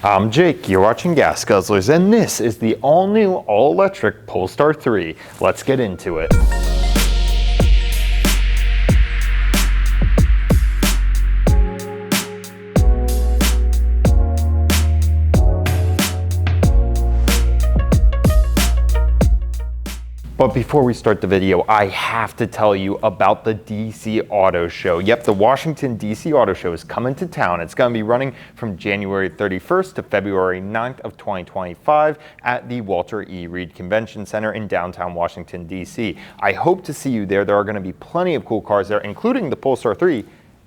I'm Jake, you're watching Gas Guzzlers, and this is the all-new, all-electric Polestar 3. Let's get into it. But before we start the video, I have to tell you about the DC Auto Show. Yep, the Washington DC Auto Show is coming to town. It's going to be running from January 31st to February 9th of 2025 at the Walter E. Reed Convention Center in downtown Washington, DC. I hope to see you there. There are going to be plenty of cool cars there, including the Polestar 3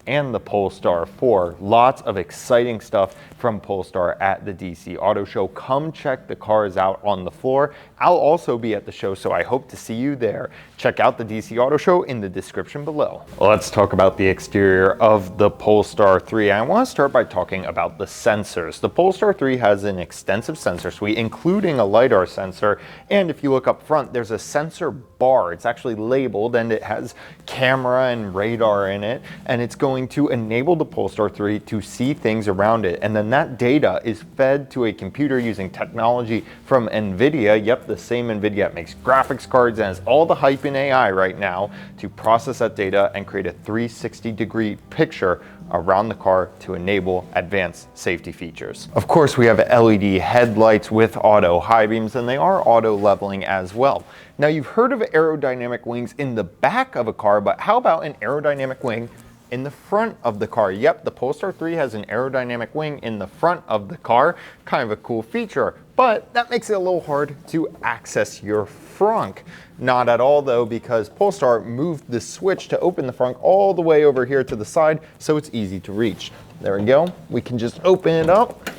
and the Polestar 4. Lots of exciting stuff from Polestar at the DC Auto Show. Come check the cars out on the floor. I'll also be at the show, so I hope to see you there. Check out the DC Auto Show in the description below. Let's talk about the exterior of the Polestar 3. I want to start by talking about the sensors. The Polestar 3 has an extensive sensor suite, including a LiDAR sensor, and if you look up front, there's a sensor bar. It's actually labeled, and it has camera and radar in it, and it's going to enable the Polestar 3 to see things around it, and then that data is fed to a computer using technology from NVIDIA. Yep, the same NVIDIA that makes graphics cards and has all the hype in AI right now to process that data and create a 360-degree picture around the car to enable advanced safety features. Of course, we have LED headlights with auto high beams, and they are auto leveling as well. Now, you've heard of aerodynamic wings in the back of a car, but how about an aerodynamic wing in the front of the car? Yep, the Polestar 3 has an aerodynamic wing in the front of the car. Kind of a cool feature, but that makes it a little hard to access your frunk. Not at all though, because Polestar moved the switch to open the frunk all the way over here to the side, so it's easy to reach. There we go. We can just open it up,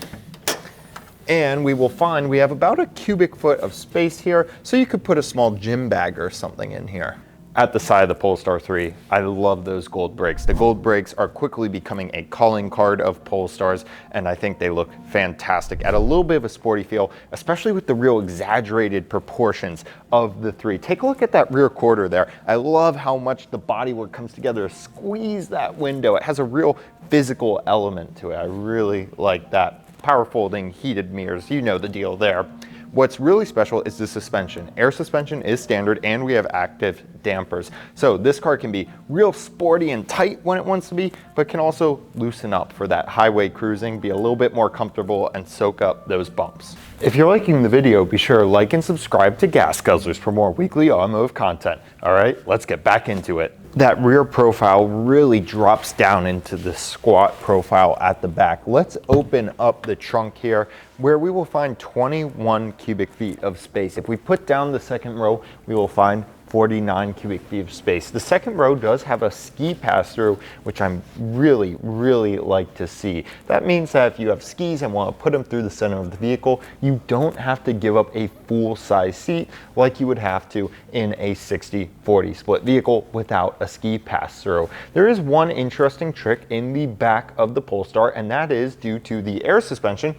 and we will find we have about a cubic foot of space here, so you could put a small gym bag or something in here. At the side of the Polestar 3, I love those gold brakes. The gold brakes are quickly becoming a calling card of Polestars, and I think they look fantastic. Add a little bit of a sporty feel, especially with the real exaggerated proportions of the 3. Take a look at that rear quarter there. I love how much the bodywork comes together to squeeze that window. It has a real physical element to it. I really like that. Power folding, heated mirrors, you know the deal there. What's really special is the suspension. Air suspension is standard, and we have active dampers. So this car can be real sporty and tight when it wants to be, but can also loosen up for that highway cruising, be a little bit more comfortable, and soak up those bumps. If you're liking the video, be sure to like and subscribe to Gas Guzzlers for more weekly automotive content. All right, let's get back into it. That rear profile really drops down into the squat profile at the back. Let's open up the trunk here, where we will find 21 cubic feet of space. If we put down the second row, we will find 49 cubic feet of space. The second row does have a ski pass-through, which I'm really like to see. That means that if you have skis and want to put them through the center of the vehicle, you don't have to give up a full-size seat like you would have to in a 60-40 split vehicle without a ski pass-through. There is one interesting trick in the back of the Polestar, and that is due to the air suspension.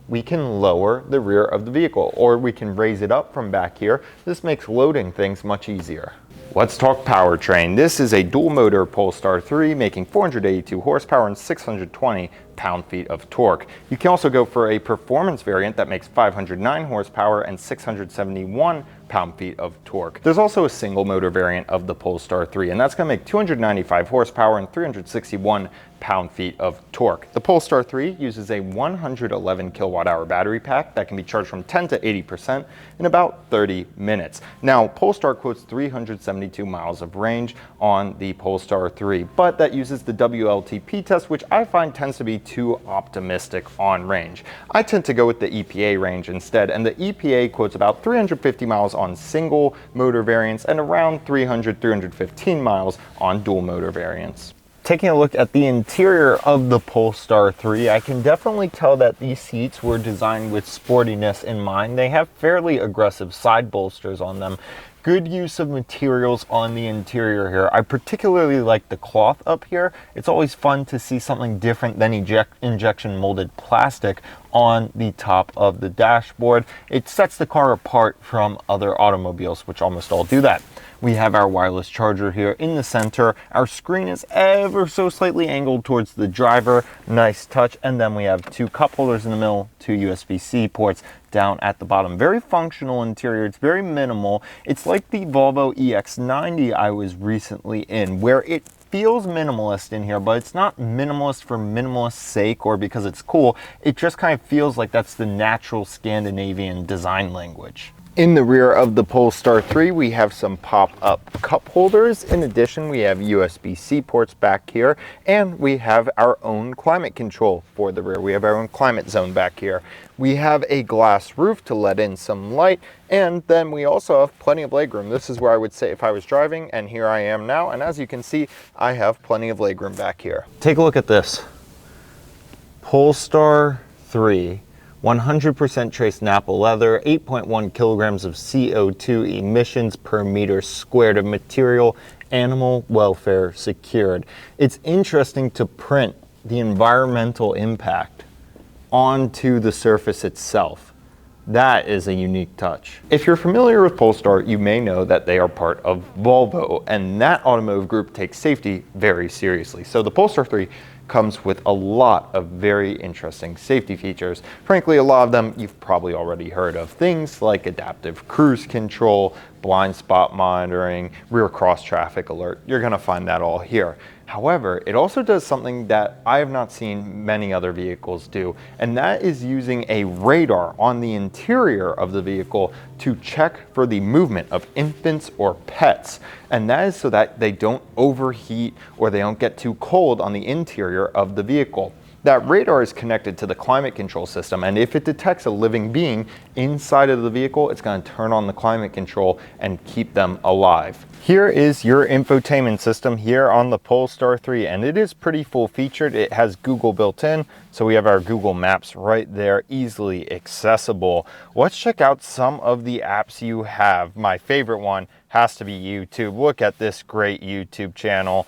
We can lower the rear of the vehicle, or we can raise it up from back here. This makes loading things much easier. Let's talk powertrain. This is a dual motor Polestar 3 making 482 horsepower and 620 pound-feet of torque. You can also go for a performance variant that makes 509 horsepower and 671 pound-feet of torque. There's also a single motor variant of the Polestar 3, and that's going to make 295 horsepower and 361 pound-feet of torque. The Polestar 3 uses a 111 kilowatt-hour battery pack that can be charged from 10 to 80% in about 30 minutes. Now, Polestar quotes 372 miles of range on the Polestar 3, but that uses the WLTP test, which I find tends to be too optimistic on range. I tend to go with the EPA range instead, and the EPA quotes about 350 miles on single motor variants and around 315 miles on dual motor variants. Taking a look at the interior of the Polestar 3, I can definitely tell that these seats were designed with sportiness in mind. They have fairly aggressive side bolsters on them. Good use of materials on the interior here. I particularly like the cloth up here. It's always fun to see something different than injection molded plastic on the top of the dashboard. It sets the car apart from other automobiles, which almost all do that. We have our wireless charger here in the center. Our screen is ever so slightly angled towards the driver. Nice touch. And then we have two cup holders in the middle, two USB-C ports down at the bottom. Very functional interior. It's very minimal. It's like the Volvo EX90 I was recently in, where it feels minimalist in here, but it's not minimalist for minimalist's sake or because it's cool. It just kind of feels like that's the natural Scandinavian design language. In the rear of the Polestar 3, we have some pop-up cup holders. In addition, we have USB-C ports back here, and we have our own climate control for the rear. We have our own climate zone back here. We have a glass roof to let in some light, and then we also have plenty of legroom. This is where I would say if I was driving, and here I am now, and as you can see, I have plenty of legroom back here. Take a look at this. Polestar 3. 100% trace Nappa leather, 8.1 kilograms of CO2 emissions per meter squared of material, animal welfare secured. It's interesting to print the environmental impact onto the surface itself. That is a unique touch. If you're familiar with Polestar, you may know that they are part of Volvo, and that automotive group takes safety very seriously. So the Polestar 3 comes with a lot of very interesting safety features. Frankly, a lot of them you've probably already heard of. Things like adaptive cruise control, blind spot monitoring, rear cross traffic alert. You're gonna find that all here. However, it also does something that I have not seen many other vehicles do, and that is using a radar on the interior of the vehicle to check for the movement of infants or pets. And that is so that they don't overheat or they don't get too cold on the interior of the vehicle. That radar is connected to the climate control system, and if it detects a living being inside of the vehicle, it's going to turn on the climate control and keep them alive. Here is your infotainment system here on the Polestar 3, and it is pretty full featured. It has Google built in, so we have our Google Maps right there, easily accessible. Let's check out some of the apps you have. My favorite one has to be YouTube. Look at this great YouTube channel.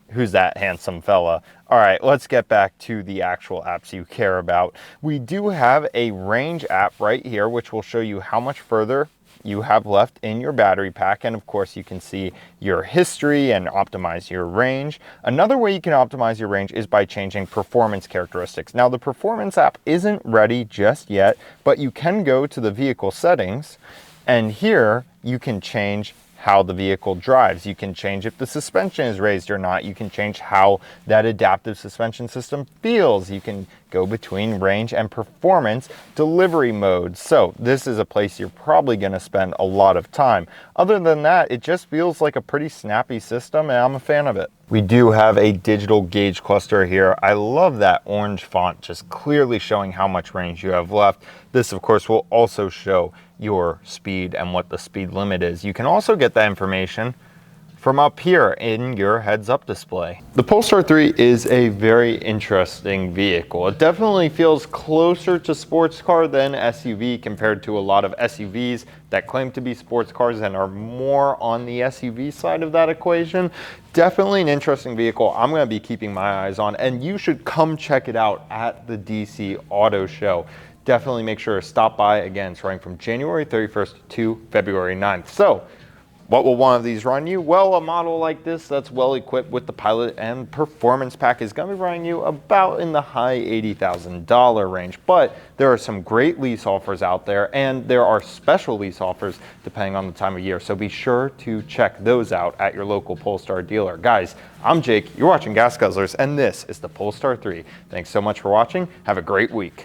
Who's that handsome fella? All right, let's get back to the actual apps you care about. We do have a range app right here, which will show you how much further you have left in your battery pack. And of course, you can see your history and optimize your range. Another way you can optimize your range is by changing performance characteristics. Now, the performance app isn't ready just yet, but you can go to the vehicle settings, and here you can change how the vehicle drives. You can change if the suspension is raised or not. You can change how that adaptive suspension system feels. You can go between range and performance delivery modes. So this is a place you're probably going to spend a lot of time. Other than that, it just feels like a pretty snappy system, and I'm a fan of it. We do have a digital gauge cluster here. I love that orange font, just clearly showing how much range you have left. This, of course, will also show your speed and what the speed limit is. You can also get that information from up here in your heads-up display. The Polestar 3 is a very interesting vehicle. It definitely feels closer to sports car than SUV compared to a lot of SUVs that claim to be sports cars and are more on the SUV side of that equation. Definitely an interesting vehicle I'm going to be keeping my eyes on, and you should come check it out at the DC Auto Show. Definitely make sure to stop by. Again, it's running from January 31st to February 9th. So, what will one of these run you? Well, a model like this that's well equipped with the Pilot and Performance Pack is going to be running you about in the high $80,000 range. But there are some great lease offers out there, and there are special lease offers depending on the time of year. So be sure to check those out at your local Polestar dealer. Guys, I'm Jake, you're watching Gas Guzzlers, and this is the Polestar 3. Thanks so much for watching. Have a great week.